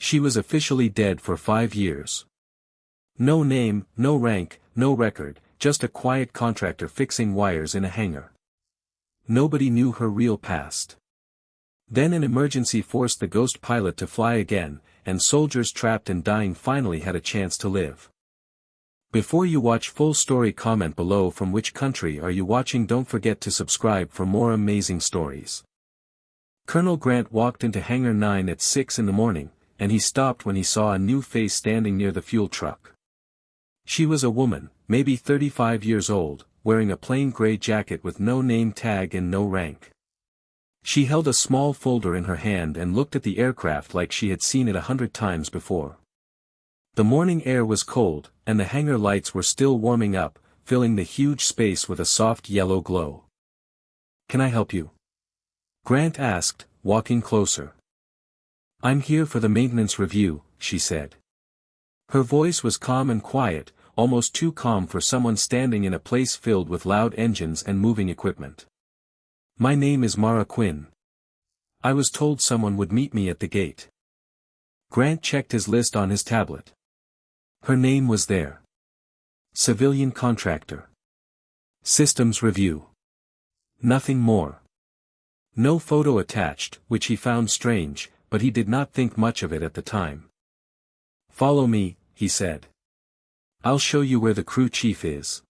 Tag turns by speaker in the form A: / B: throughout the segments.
A: She was officially dead for 5 years. No name, no rank, no record, just a quiet contractor fixing wires in a hangar. Nobody knew her real past. Then an emergency forced the ghost pilot to fly again, and soldiers trapped and dying finally had a chance to live. Before you watch full story, comment below from which country are you watching. Don't forget to subscribe for more amazing stories. Colonel Grant walked into Hangar 9 at 6 in the morning, and he stopped when he saw a new face standing near the fuel truck. She was a woman, maybe 35 years old, wearing a plain gray jacket with no name tag and no rank. She held a small folder in her hand and looked at the aircraft like she had seen it 100 times before. The morning air was cold, and the hangar lights were still warming up, filling the huge space with a soft yellow glow. "Can I help you?" Grant asked, walking closer. "I'm here for the maintenance review," she said. Her voice was calm and quiet, almost too calm for someone standing in a place filled with loud engines and moving equipment. "My name is Mara Quinn. I was told someone would meet me at the gate." Grant checked his list on his tablet. Her name was there. Civilian contractor. Systems review. Nothing more. No photo attached, which he found strange, but he did not think much of it at the time. "Follow me," he said. "I'll show you where the crew chief is."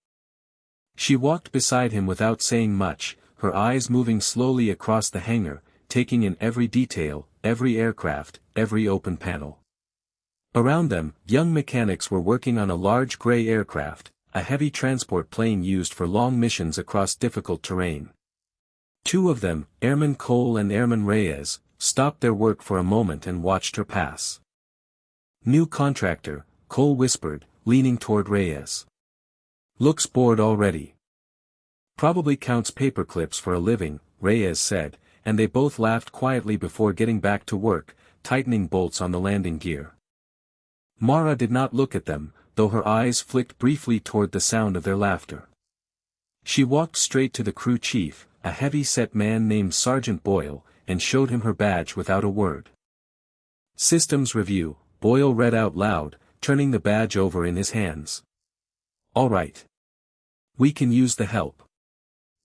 A: She walked beside him without saying much, her eyes moving slowly across the hangar, taking in every detail, every aircraft, every open panel. Around them, young mechanics were working on a large gray aircraft, a heavy transport plane used for long missions across difficult terrain. Two of them, Airman Cole and Airman Reyes, stopped their work for a moment and watched her pass. "New contractor," Cole whispered, leaning toward Reyes. "Looks bored already." "Probably counts paperclips for a living," Reyes said, and they both laughed quietly before getting back to work, tightening bolts on the landing gear. Mara did not look at them, though her eyes flicked briefly toward the sound of their laughter. She walked straight to the crew chief, a heavy-set man named Sergeant Boyle, and showed him her badge without a word. "Systems review," Boyle read out loud, turning the badge over in his hands. "All right. We can use the help.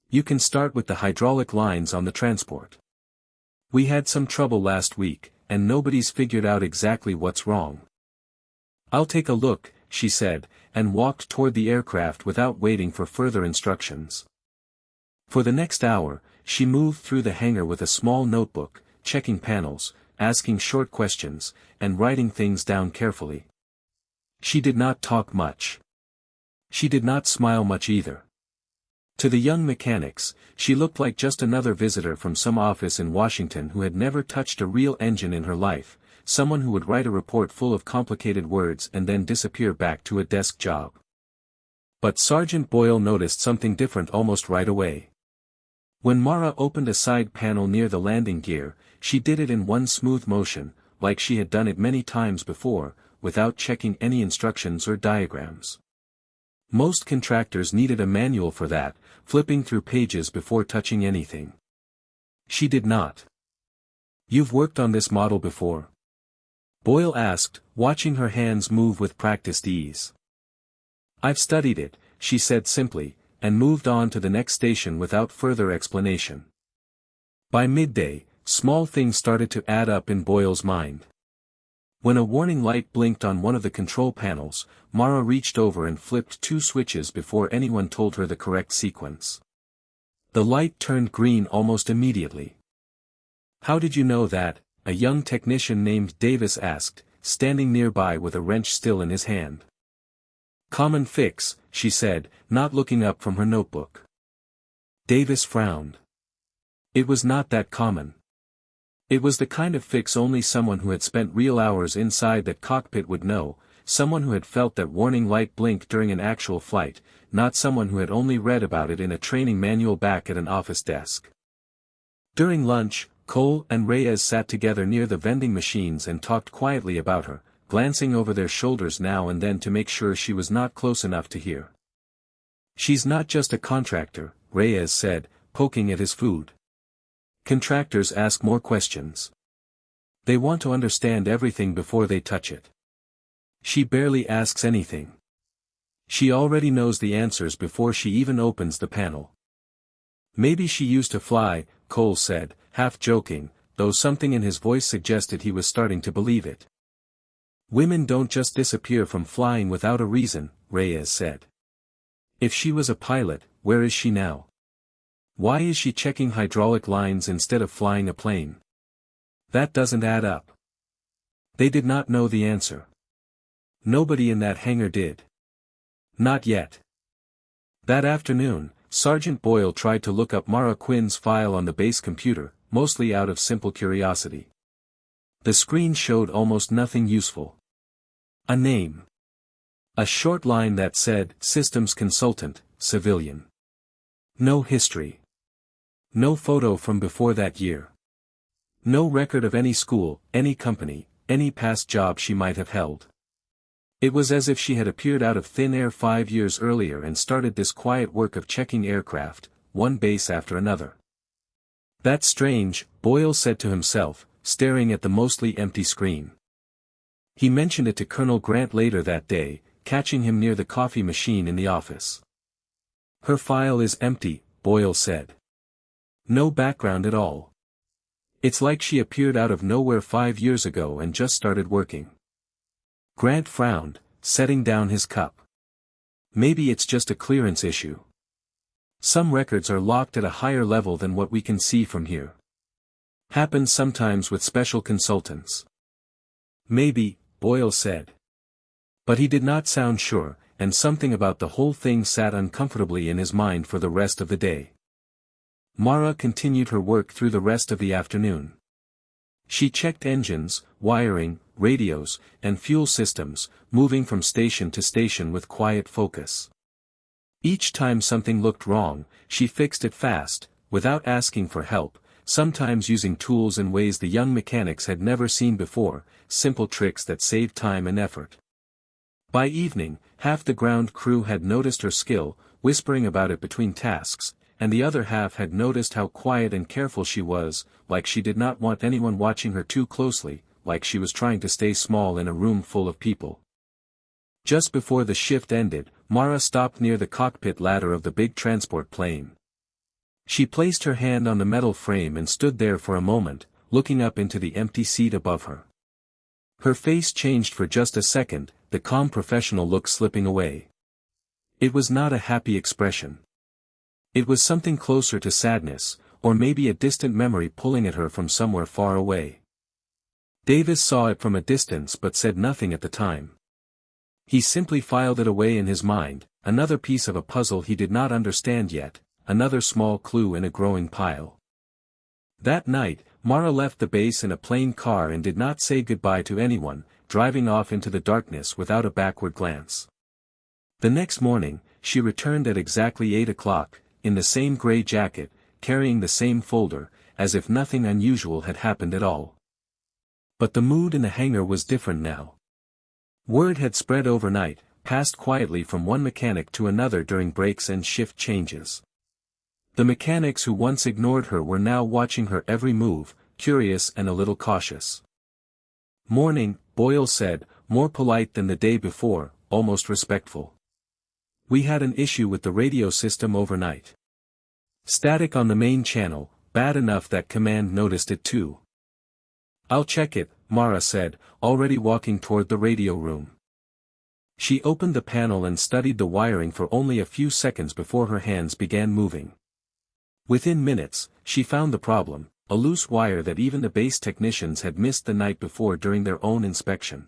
A: You can start with the hydraulic lines on the transport. We had some trouble last week, and nobody's figured out exactly what's wrong." "I'll take a look," she said, and walked toward the aircraft without waiting for further instructions. For the next hour, she moved through the hangar with a small notebook, checking panels, asking short questions, and writing things down carefully. She did not talk much. She did not smile much either. To the young mechanics, she looked like just another visitor from some office in Washington who had never touched a real engine in her life, someone who would write a report full of complicated words and then disappear back to a desk job. But Sergeant Boyle noticed something different almost right away. When Mara opened a side panel near the landing gear, she did it in one smooth motion, like she had done it many times before, without checking any instructions or diagrams. Most contractors needed a manual for that, flipping through pages before touching anything. She did not. "You've worked on this model before?" Boyle asked, watching her hands move with practiced ease. "I've studied it," she said simply, and moved on to the next station without further explanation. By midday, small things started to add up in Boyle's mind. When a warning light blinked on one of the control panels, Mara reached over and flipped 2 switches before anyone told her the correct sequence. The light turned green almost immediately. "How did you know that?" a young technician named Davis asked, standing nearby with a wrench still in his hand. "Common fix," she said, not looking up from her notebook. Davis frowned. It was not that common. It was the kind of fix only someone who had spent real hours inside that cockpit would know, someone who had felt that warning light blink during an actual flight, not someone who had only read about it in a training manual back at an office desk. During lunch, Cole and Reyes sat together near the vending machines and talked quietly about her, glancing over their shoulders now and then to make sure she was not close enough to hear. "She's not just a contractor," Reyes said, poking at his food. "Contractors ask more questions. They want to understand everything before they touch it. She barely asks anything. She already knows the answers before she even opens the panel. Maybe she used to fly, Cole said, half joking, though something in his voice suggested he was starting to believe it. Women don't just disappear from flying without a reason, Reyes said. If she was a pilot, where is she now? Why is she checking hydraulic lines instead of flying a plane? That doesn't add up. They did not know the answer. Nobody in that hangar did. Not yet. That afternoon, Sergeant Boyle tried to look up Mara Quinn's file on the base computer, mostly out of simple curiosity. The screen showed almost nothing useful. A name. A short line that said, Systems Consultant, Civilian. No history. No photo from before that year. No record of any school, any company, any past job she might have held. It was as if she had appeared out of thin air 5 years earlier and started this quiet work of checking aircraft, one base after another. That's strange, Boyle said to himself, staring at the mostly empty screen. He mentioned it to Colonel Grant later that day, catching him near the coffee machine in the office. Her file is empty, Boyle said. No background at all. It's like she appeared out of nowhere 5 years ago and just started working. Grant frowned, setting down his cup. Maybe it's just a clearance issue. Some records are locked at a higher level than what we can see from here. Happens sometimes with special consultants. Maybe, Boyle said. But he did not sound sure, and something about the whole thing sat uncomfortably in his mind for the rest of the day. Mara continued her work through the rest of the afternoon. She checked engines, wiring, radios, and fuel systems, moving from station to station with quiet focus. Each time something looked wrong, she fixed it fast, without asking for help, sometimes using tools in ways the young mechanics had never seen before, simple tricks that saved time and effort. By evening, half the ground crew had noticed her skill, whispering about it between tasks, and the other half had noticed how quiet and careful she was, like she did not want anyone watching her too closely, like she was trying to stay small in a room full of people. Just before the shift ended, Mara stopped near the cockpit ladder of the big transport plane. She placed her hand on the metal frame and stood there for a moment, looking up into the empty seat above her. Her face changed for just a second, the calm professional look slipping away. It was not a happy expression. It was something closer to sadness, or maybe a distant memory pulling at her from somewhere far away. Davis saw it from a distance but said nothing at the time. He simply filed it away in his mind, another piece of a puzzle he did not understand yet, another small clue in a growing pile. That night, Mara left the base in a plain car and did not say goodbye to anyone, driving off into the darkness without a backward glance. The next morning, she returned at exactly 8 o'clock, in the same gray jacket, carrying the same folder, as if nothing unusual had happened at all. But the mood in the hangar was different now. Word had spread overnight, passed quietly from one mechanic to another during breaks and shift changes. The mechanics who once ignored her were now watching her every move, curious and a little cautious. "Morning," Boyle said, more polite than the day before, almost respectful. "We had an issue with the radio system overnight. Static on the main channel, bad enough that command noticed it too." "I'll check it," Mara said, already walking toward the radio room. She opened the panel and studied the wiring for only a few seconds before her hands began moving. Within minutes, she found the problem, a loose wire that even the base technicians had missed the night before during their own inspection.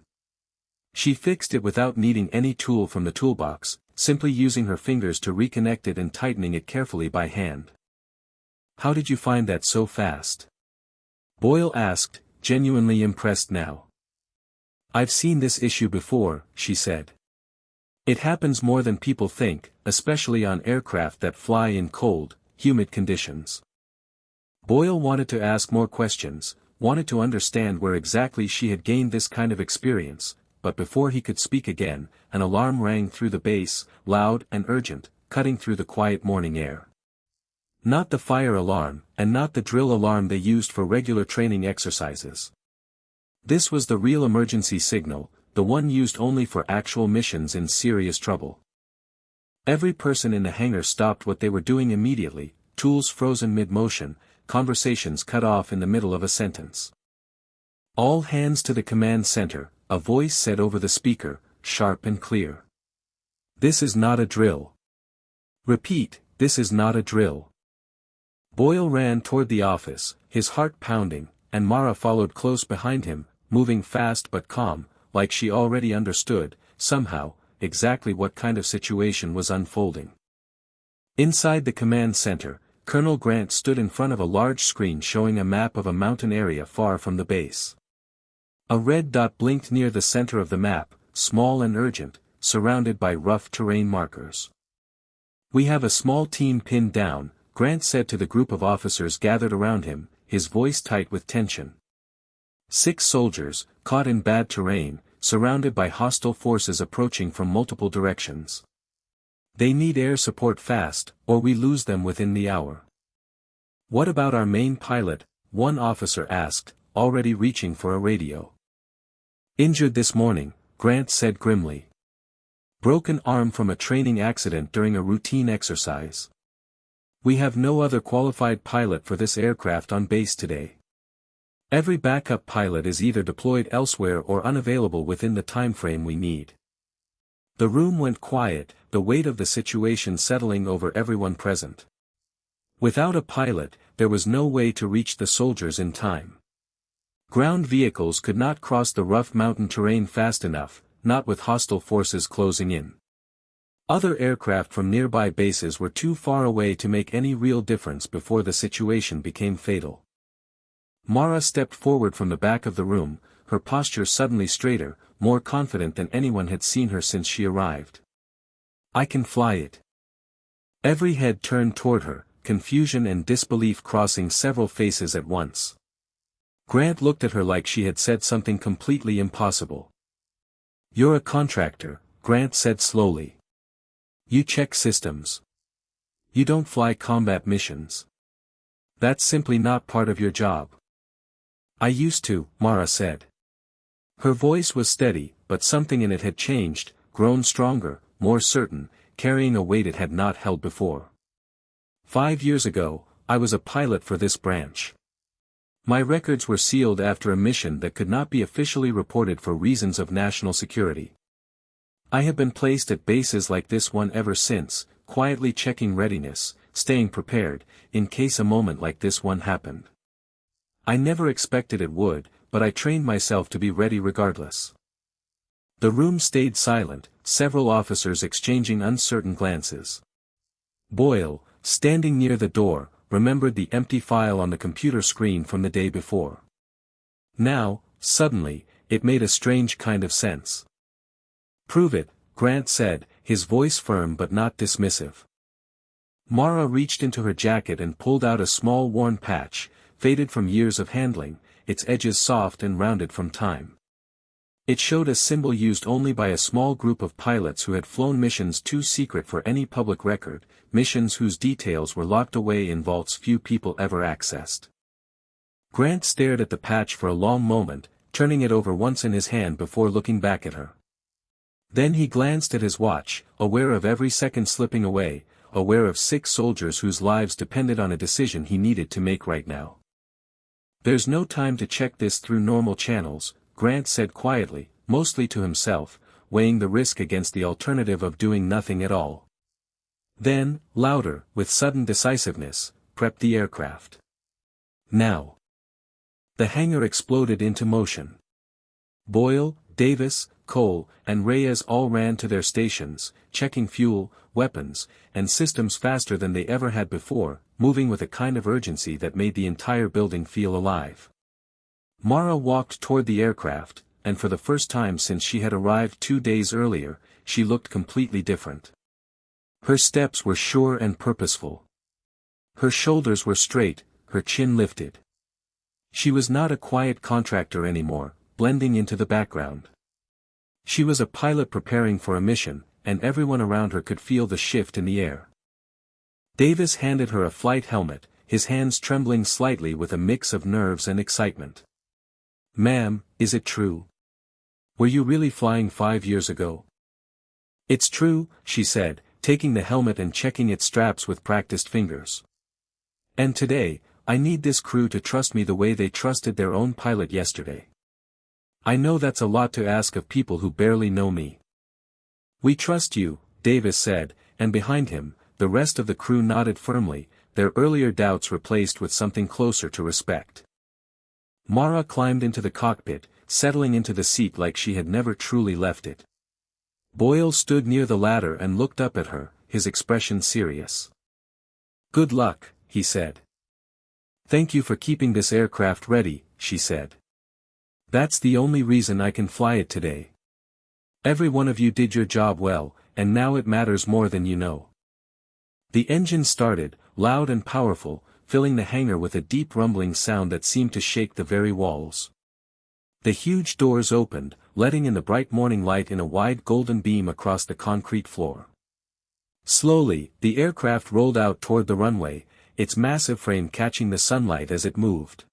A: She fixed it without needing any tool from the toolbox, simply using her fingers to reconnect it and tightening it carefully by hand. "How did you find that so fast?" Boyle asked, genuinely impressed now. "I've seen this issue before," she said. "It happens more than people think, especially on aircraft that fly in cold, humid conditions." Boyle wanted to ask more questions, wanted to understand where exactly she had gained this kind of experience, but before he could speak again, an alarm rang through the base, loud and urgent, cutting through the quiet morning air. Not the fire alarm, and not the drill alarm they used for regular training exercises. This was the real emergency signal, the one used only for actual missions in serious trouble. Every person in the hangar stopped what they were doing immediately, tools frozen mid-motion, conversations cut off in the middle of a sentence. "All hands to the command center," a voice said over the speaker, sharp and clear. "This is not a drill. Repeat, this is not a drill." Boyle ran toward the office, his heart pounding, and Mara followed close behind him, moving fast but calm, like she already understood, somehow, exactly what kind of situation was unfolding. Inside the command center, Colonel Grant stood in front of a large screen showing a map of a mountain area far from the base. A red dot blinked near the center of the map, small and urgent, surrounded by rough terrain markers. "We have a small team pinned down," Grant said to the group of officers gathered around him, his voice tight with tension. 6 soldiers, caught in bad terrain, surrounded by hostile forces approaching from multiple directions. They need air support fast, or we lose them within the hour. "What about our main pilot?" one officer asked, already reaching for a radio. "Injured this morning," Grant said grimly. "Broken arm from a training accident during a routine exercise. We have no other qualified pilot for this aircraft on base today. Every backup pilot is either deployed elsewhere or unavailable within the time frame we need." The room went quiet, the weight of the situation settling over everyone present. Without a pilot, there was no way to reach the soldiers in time. Ground vehicles could not cross the rough mountain terrain fast enough, not with hostile forces closing in. Other aircraft from nearby bases were too far away to make any real difference before the situation became fatal. Mara stepped forward from the back of the room, her posture suddenly straighter, more confident than anyone had seen her since she arrived. "I can fly it." Every head turned toward her, confusion and disbelief crossing several faces at once. Grant looked at her like she had said something completely impossible. "You're a contractor," Grant said slowly. "You check systems. You don't fly combat missions. That's simply not part of your job." "I used to," Mara said. Her voice was steady, but something in it had changed, grown stronger, more certain, carrying a weight it had not held before. "5 years ago, I was a pilot for this branch. My records were sealed after a mission that could not be officially reported for reasons of national security. I have been placed at bases like this one ever since, quietly checking readiness, staying prepared, in case a moment like this one happened. I never expected it would, but I trained myself to be ready regardless." The room stayed silent, several officers exchanging uncertain glances. Boyle, standing near the door, remembered the empty file on the computer screen from the day before. Now, suddenly, it made a strange kind of sense. "Prove it," Grant said, his voice firm but not dismissive. Mara reached into her jacket and pulled out a small worn patch, faded from years of handling, its edges soft and rounded from time. It showed a symbol used only by a small group of pilots who had flown missions too secret for any public record, missions whose details were locked away in vaults few people ever accessed. Grant stared at the patch for a long moment, turning it over once in his hand before looking back at her. Then he glanced at his watch, aware of every second slipping away, aware of 6 soldiers whose lives depended on a decision he needed to make right now. "There's no time to check this through normal channels," Grant said quietly, mostly to himself, weighing the risk against the alternative of doing nothing at all. Then, louder, with sudden decisiveness, "Prep the aircraft. Now." The hangar exploded into motion. Boyle, Davis, Cole, and Reyes all ran to their stations, checking fuel, weapons, and systems faster than they ever had before, moving with a kind of urgency that made the entire building feel alive. Mara walked toward the aircraft, and for the first time since she had arrived 2 days earlier, she looked completely different. Her steps were sure and purposeful. Her shoulders were straight, her chin lifted. She was not a quiet contractor anymore, blending into the background. She was a pilot preparing for a mission, and everyone around her could feel the shift in the air. Davis handed her a flight helmet, his hands trembling slightly with a mix of nerves and excitement. Ma'am, is it true? Were you really flying 5 years ago? It's true, she said, taking the helmet and checking its straps with practiced fingers. And today, I need this crew to trust me the way they trusted their own pilot yesterday. I know that's a lot to ask of people who barely know me. We trust you, Davis said, and behind him, the rest of the crew nodded firmly, their earlier doubts replaced with something closer to respect. Mara climbed into the cockpit, settling into the seat like she had never truly left it. Boyle stood near the ladder and looked up at her, his expression serious. Good luck, he said. Thank you for keeping this aircraft ready, she said. That's the only reason I can fly it today. Every one of you did your job well, and now it matters more than you know. The engine started, loud and powerful, filling the hangar with a deep rumbling sound that seemed to shake the very walls. The huge doors opened, letting in the bright morning light in a wide golden beam across the concrete floor. Slowly, the aircraft rolled out toward the runway, its massive frame catching the sunlight as it moved.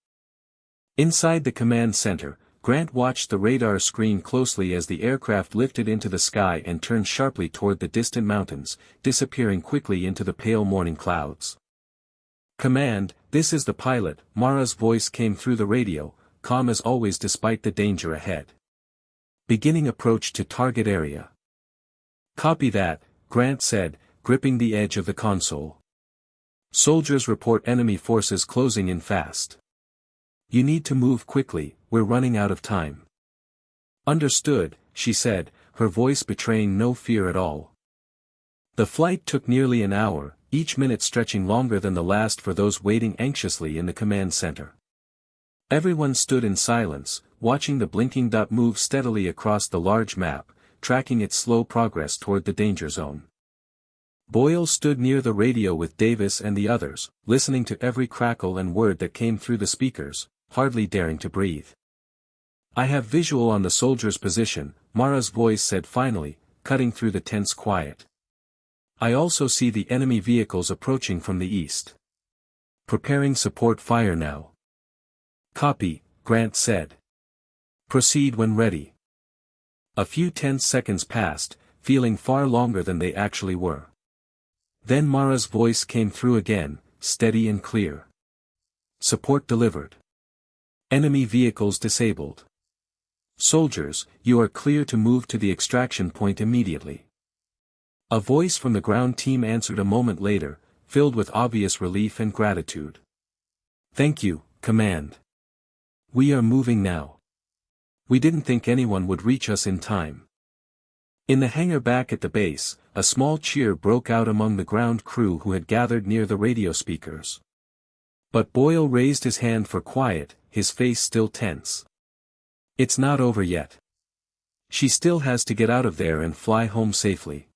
A: Inside the command center, Grant watched the radar screen closely as the aircraft lifted into the sky and turned sharply toward the distant mountains, disappearing quickly into the pale morning clouds. Command, this is the pilot, Mara's voice came through the radio, calm as always despite the danger ahead. Beginning approach to target area. Copy that, Grant said, gripping the edge of the console. Soldiers report enemy forces closing in fast. You need to move quickly, we're running out of time. Understood, she said, her voice betraying no fear at all. The flight took nearly an hour, each minute stretching longer than the last for those waiting anxiously in the command center. Everyone stood in silence, watching the blinking dot move steadily across the large map, tracking its slow progress toward the danger zone. Boyle stood near the radio with Davis and the others, listening to every crackle and word that came through the speakers, hardly daring to breathe. I have visual on the soldier's position, Mara's voice said finally, cutting through the tense quiet. I also see the enemy vehicles approaching from the east. Preparing support fire now. Copy, Grant said. Proceed when ready. A few tense seconds passed, feeling far longer than they actually were. Then Mara's voice came through again, steady and clear. Support delivered. Enemy vehicles disabled. Soldiers, you are clear to move to the extraction point immediately. A voice from the ground team answered a moment later, filled with obvious relief and gratitude. Thank you, Command. We are moving now. We didn't think anyone would reach us in time. In the hangar back at the base, a small cheer broke out among the ground crew who had gathered near the radio speakers. But Boyle raised his hand for quiet, his face still tense. It's not over yet. She still has to get out of there and fly home safely.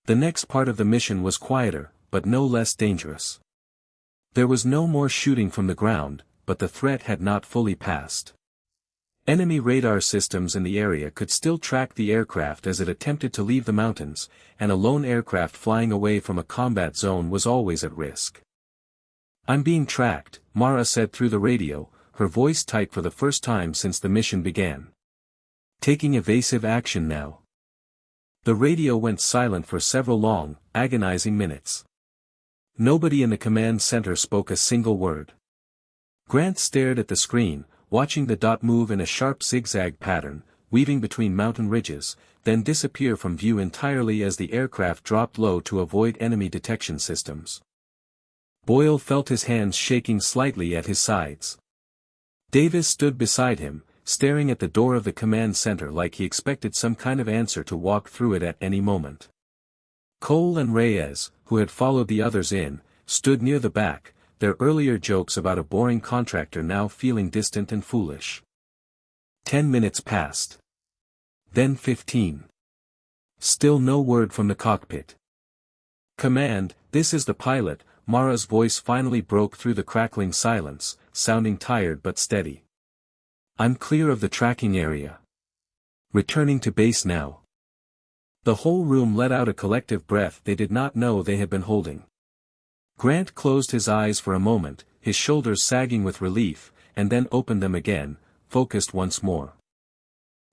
A: The next part of the mission was quieter, but no less dangerous. There was no more shooting from the ground, but the threat had not fully passed. Enemy radar systems in the area could still track the aircraft as it attempted to leave the mountains, and a lone aircraft flying away from a combat zone was always at risk. I'm being tracked, Mara said through the radio, her voice tight for the first time since the mission began. Taking evasive action now. The radio went silent for several long, agonizing minutes. Nobody in the command center spoke a single word. Grant stared at the screen, watching the dot move in a sharp zigzag pattern, weaving between mountain ridges, then disappear from view entirely as the aircraft dropped low to avoid enemy detection systems. Boyle felt his hands shaking slightly at his sides. Davis stood beside him, staring at the door of the command center like he expected some kind of answer to walk through it at any moment. Cole and Reyes, who had followed the others in, stood near the back, their earlier jokes about a boring contractor now feeling distant and foolish. 10 minutes passed. Then 15. Still no word from the cockpit. Command, this is the pilot, Mara's voice finally broke through the crackling silence, sounding tired but steady. I'm clear of the tracking area. Returning to base now. The whole room let out a collective breath they did not know they had been holding. Grant closed his eyes for a moment, his shoulders sagging with relief, and then opened them again, focused once more.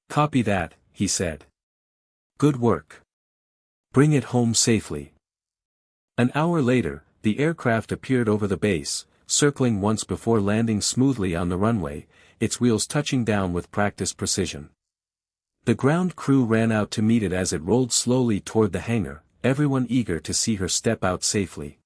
A: "Copy that," he said. "Good work. Bring it home safely." An hour later, the aircraft appeared over the base, circling once before landing smoothly on the runway, its wheels touching down with practiced precision. The ground crew ran out to meet it as it rolled slowly toward the hangar, everyone eager to see her step out safely.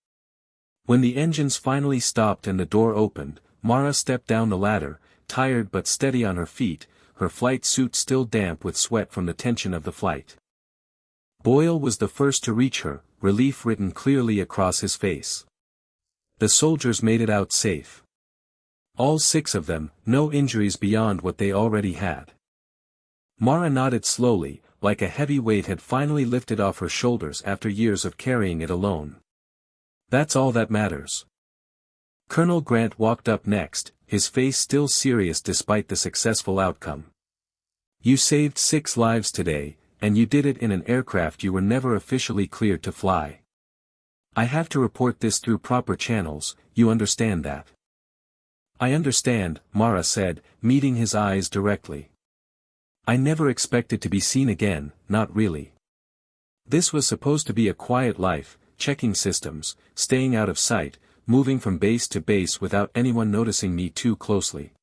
A: When the engines finally stopped and the door opened, Mara stepped down the ladder, tired but steady on her feet, her flight suit still damp with sweat from the tension of the flight. Boyle was the first to reach her, relief written clearly across his face. The soldiers made it out safe. All 6 of them, no injuries beyond what they already had. Mara nodded slowly, like a heavy weight had finally lifted off her shoulders after years of carrying it alone. "That's all that matters." Colonel Grant walked up next, his face still serious despite the successful outcome. "You saved 6 lives today, and you did it in an aircraft you were never officially cleared to fly. I have to report this through proper channels, you understand that?" "I understand," Mara said, meeting his eyes directly. "I never expected to be seen again, not really. This was supposed to be a quiet life, checking systems, staying out of sight, moving from base to base without anyone noticing me too closely.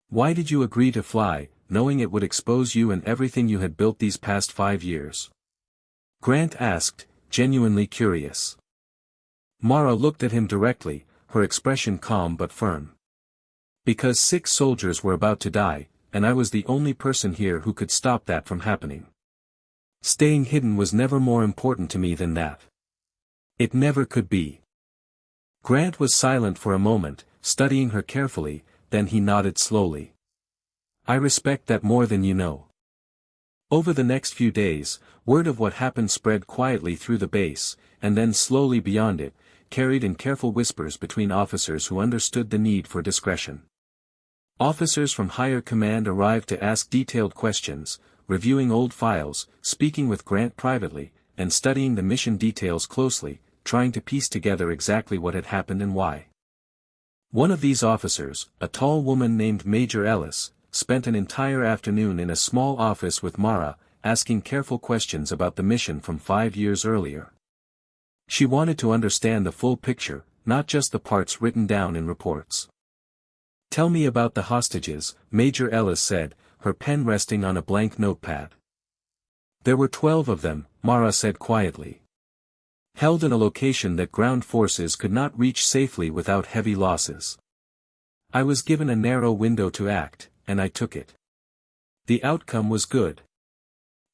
A: Why did you agree to fly, knowing it would expose you and everything you had built these past 5 years?" Grant asked, genuinely curious. Mara looked at him directly, her expression calm but firm. "Because 6 soldiers were about to die, and I was the only person here who could stop that from happening. Staying hidden was never more important to me than that. It never could be." Grant was silent for a moment, studying her carefully, then he nodded slowly. "I respect that more than you know." Over the next few days, word of what happened spread quietly through the base, and then slowly beyond it, carried in careful whispers between officers who understood the need for discretion. Officers from higher command arrived to ask detailed questions, reviewing old files, speaking with Grant privately, and studying the mission details closely, trying to piece together exactly what had happened and why. One of these officers, a tall woman named Major Ellis, spent an entire afternoon in a small office with Mara, asking careful questions about the mission from 5 years earlier. She wanted to understand the full picture, not just the parts written down in reports. "Tell me about the hostages," Major Ellis said, her pen resting on a blank notepad. "There were 12 of them," Mara said quietly. "Held in a location that ground forces could not reach safely without heavy losses. I was given a narrow window to act, and I took it. The outcome was good.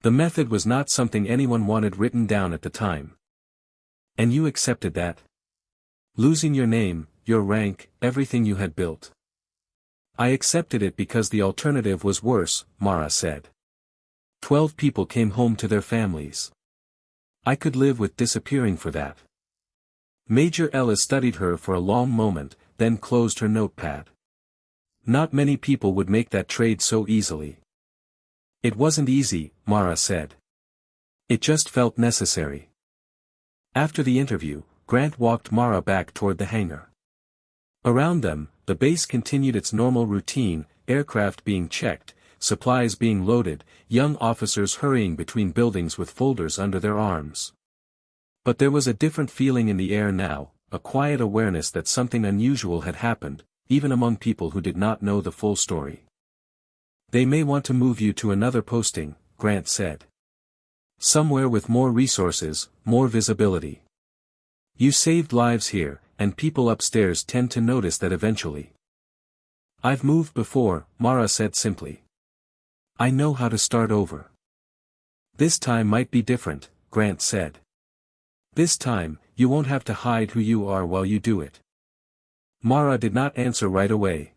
A: The method was not something anyone wanted written down at the time. And you accepted that? Losing your name, your rank, everything you had built." "I accepted it because the alternative was worse," Mara said. 12 people came home to their families. I could live with disappearing for that." Major Ellis studied her for a long moment, then closed her notepad. "Not many people would make that trade so easily." "It wasn't easy," Mara said. "It just felt necessary." After the interview, Grant walked Mara back toward the hangar. Around them, the base continued its normal routine, aircraft being checked, supplies being loaded, young officers hurrying between buildings with folders under their arms. But there was a different feeling in the air now, a quiet awareness that something unusual had happened, even among people who did not know the full story. "They may want to move you to another posting," Grant said. "Somewhere with more resources, more visibility. You saved lives here, and people upstairs tend to notice that eventually." "I've moved before," Mara said simply. "I know how to start over." "This time might be different," Grant said. "This time, you won't have to hide who you are while you do it." Mara did not answer right away.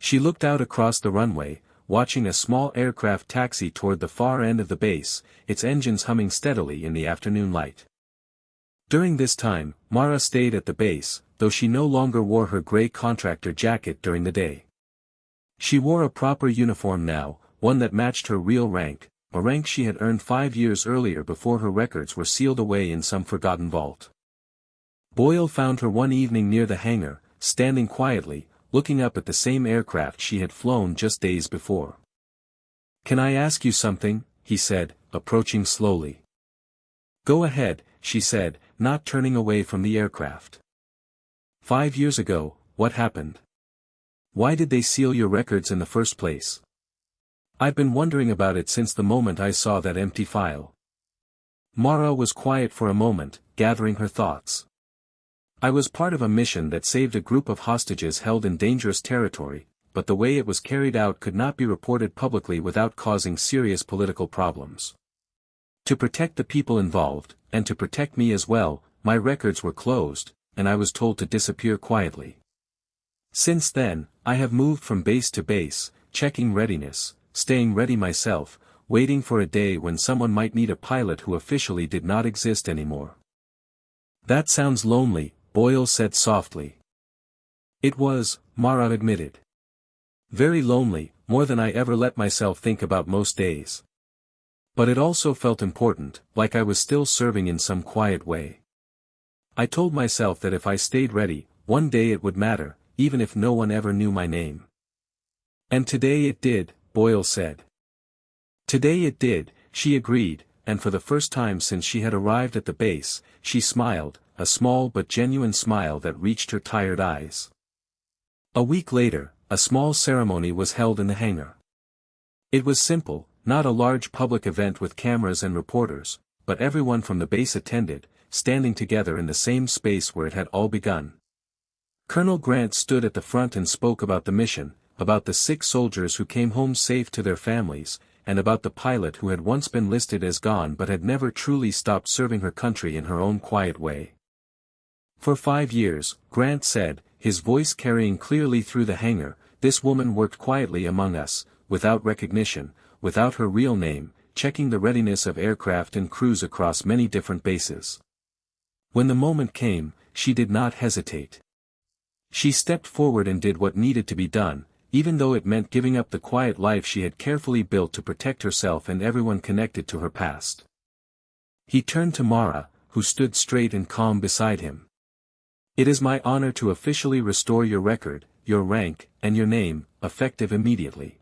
A: She looked out across the runway, watching a small aircraft taxi toward the far end of the base, its engines humming steadily in the afternoon light. During this time, Mara stayed at the base, though she no longer wore her gray contractor jacket during the day. She wore a proper uniform now, one that matched her real rank, a rank she had earned 5 years earlier before her records were sealed away in some forgotten vault. Boyle found her one evening near the hangar, standing quietly, looking up at the same aircraft she had flown just days before. "Can I ask you something?" he said, approaching slowly. "Go ahead," she said, not turning away from the aircraft. 5 years ago, what happened? Why did they seal your records in the first place? I've been wondering about it since the moment I saw that empty file. Mara was quiet for a moment, gathering her thoughts. I was part of a mission that saved a group of hostages held in dangerous territory, but the way it was carried out could not be reported publicly without causing serious political problems. To protect the people involved, and to protect me as well, my records were closed, and I was told to disappear quietly. Since then, I have moved from base to base, checking readiness, staying ready myself, waiting for a day when someone might need a pilot who officially did not exist anymore. That sounds lonely, Boyle said softly. It was, Mara admitted. Very lonely, more than I ever let myself think about most days. But it also felt important, like I was still serving in some quiet way. I told myself that if I stayed ready, one day it would matter, even if no one ever knew my name. And today it did, Boyle said. Today it did, she agreed, and for the first time since she had arrived at the base, she smiled, a small but genuine smile that reached her tired eyes. A week later, a small ceremony was held in the hangar. It was simple, not a large public event with cameras and reporters, but everyone from the base attended, standing together in the same space where it had all begun. Colonel Grant stood at the front and spoke about the mission, about the 6 soldiers who came home safe to their families, and about the pilot who had once been listed as gone but had never truly stopped serving her country in her own quiet way. For 5 years, Grant said, his voice carrying clearly through the hangar, this woman worked quietly among us, without recognition, without her real name, checking the readiness of aircraft and crews across many different bases. When the moment came, she did not hesitate. She stepped forward and did what needed to be done, even though it meant giving up the quiet life she had carefully built to protect herself and everyone connected to her past. He turned to Mara, who stood straight and calm beside him. "It is my honor to officially restore your record, your rank, and your name, effective immediately."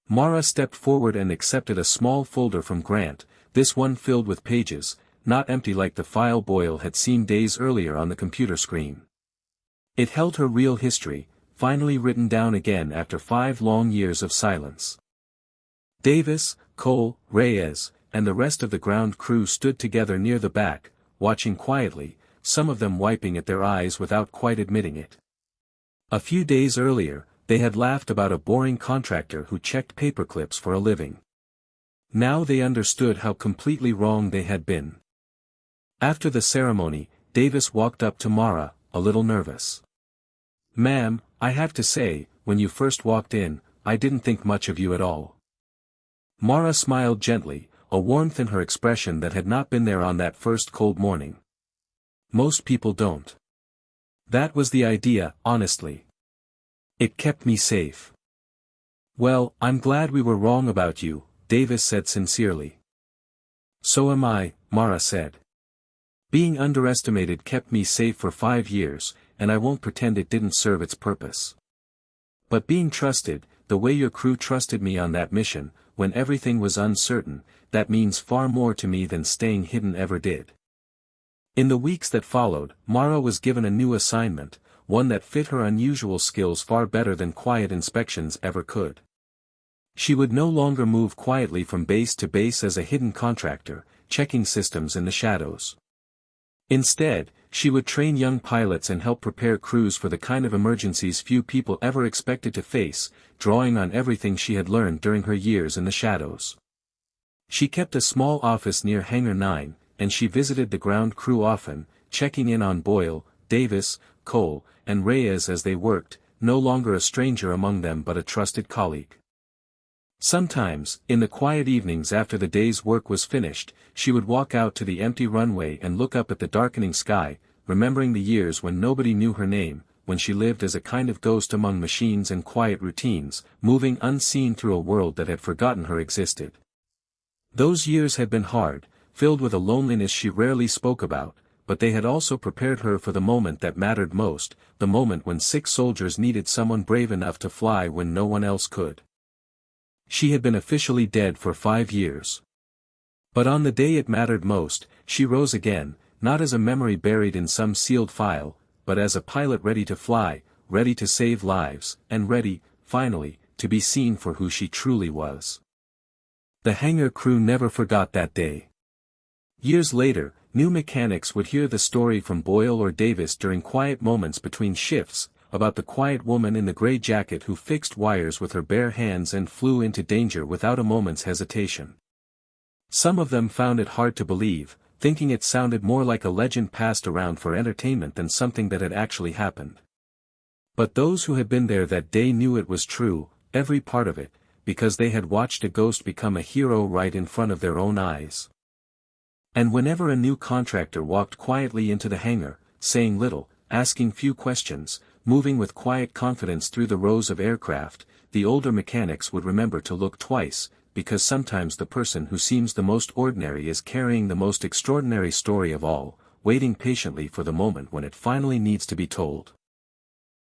A: Mara stepped forward and accepted a small folder from Grant, this one filled with pages, not empty like the file Boyle had seen days earlier on the computer screen. It held her real history, finally written down again after 5 long years of silence. Davis, Cole, Reyes, and the rest of the ground crew stood together near the back, watching quietly, some of them wiping at their eyes without quite admitting it. A few days earlier, they had laughed about a boring contractor who checked paperclips for a living. Now they understood how completely wrong they had been. After the ceremony, Davis walked up to Mara, a little nervous. "Ma'am, I have to say, when you first walked in, I didn't think much of you at all." Mara smiled gently, a warmth in her expression that had not been there on that first cold morning. "Most people don't. That was the idea, honestly. It kept me safe." "Well, I'm glad we were wrong about you," Davis said sincerely. "So am I," Mara said. "Being underestimated kept me safe for 5 years, and I won't pretend it didn't serve its purpose. But being trusted, the way your crew trusted me on that mission, when everything was uncertain, that means far more to me than staying hidden ever did." In the weeks that followed, Mara was given a new assignment, one that fit her unusual skills far better than quiet inspections ever could. She would no longer move quietly from base to base as a hidden contractor, checking systems in the shadows. Instead, she would train young pilots and help prepare crews for the kind of emergencies few people ever expected to face, drawing on everything she had learned during her years in the shadows. She kept a small office near Hangar 9, and she visited the ground crew often, checking in on Boyle, Davis, Cole, and Reyes as they worked, no longer a stranger among them but a trusted colleague. Sometimes, in the quiet evenings after the day's work was finished, she would walk out to the empty runway and look up at the darkening sky, remembering the years when nobody knew her name, when she lived as a kind of ghost among machines and quiet routines, moving unseen through a world that had forgotten her existed. Those years had been hard, filled with a loneliness she rarely spoke about, but they had also prepared her for the moment that mattered most, the moment when sick soldiers needed someone brave enough to fly when no one else could. She had been officially dead for 5 years. But on the day it mattered most, she rose again, not as a memory buried in some sealed file, but as a pilot ready to fly, ready to save lives, and ready, finally, to be seen for who she truly was. The hangar crew never forgot that day. Years later, new mechanics would hear the story from Boyle or Davis during quiet moments between shifts, about the quiet woman in the gray jacket who fixed wires with her bare hands and flew into danger without a moment's hesitation. Some of them found it hard to believe, thinking it sounded more like a legend passed around for entertainment than something that had actually happened. But those who had been there that day knew it was true, every part of it, because they had watched a ghost become a hero right in front of their own eyes. And whenever a new contractor walked quietly into the hangar, saying little, asking few questions, moving with quiet confidence through the rows of aircraft, the older mechanics would remember to look twice, because sometimes the person who seems the most ordinary is carrying the most extraordinary story of all, waiting patiently for the moment when it finally needs to be told.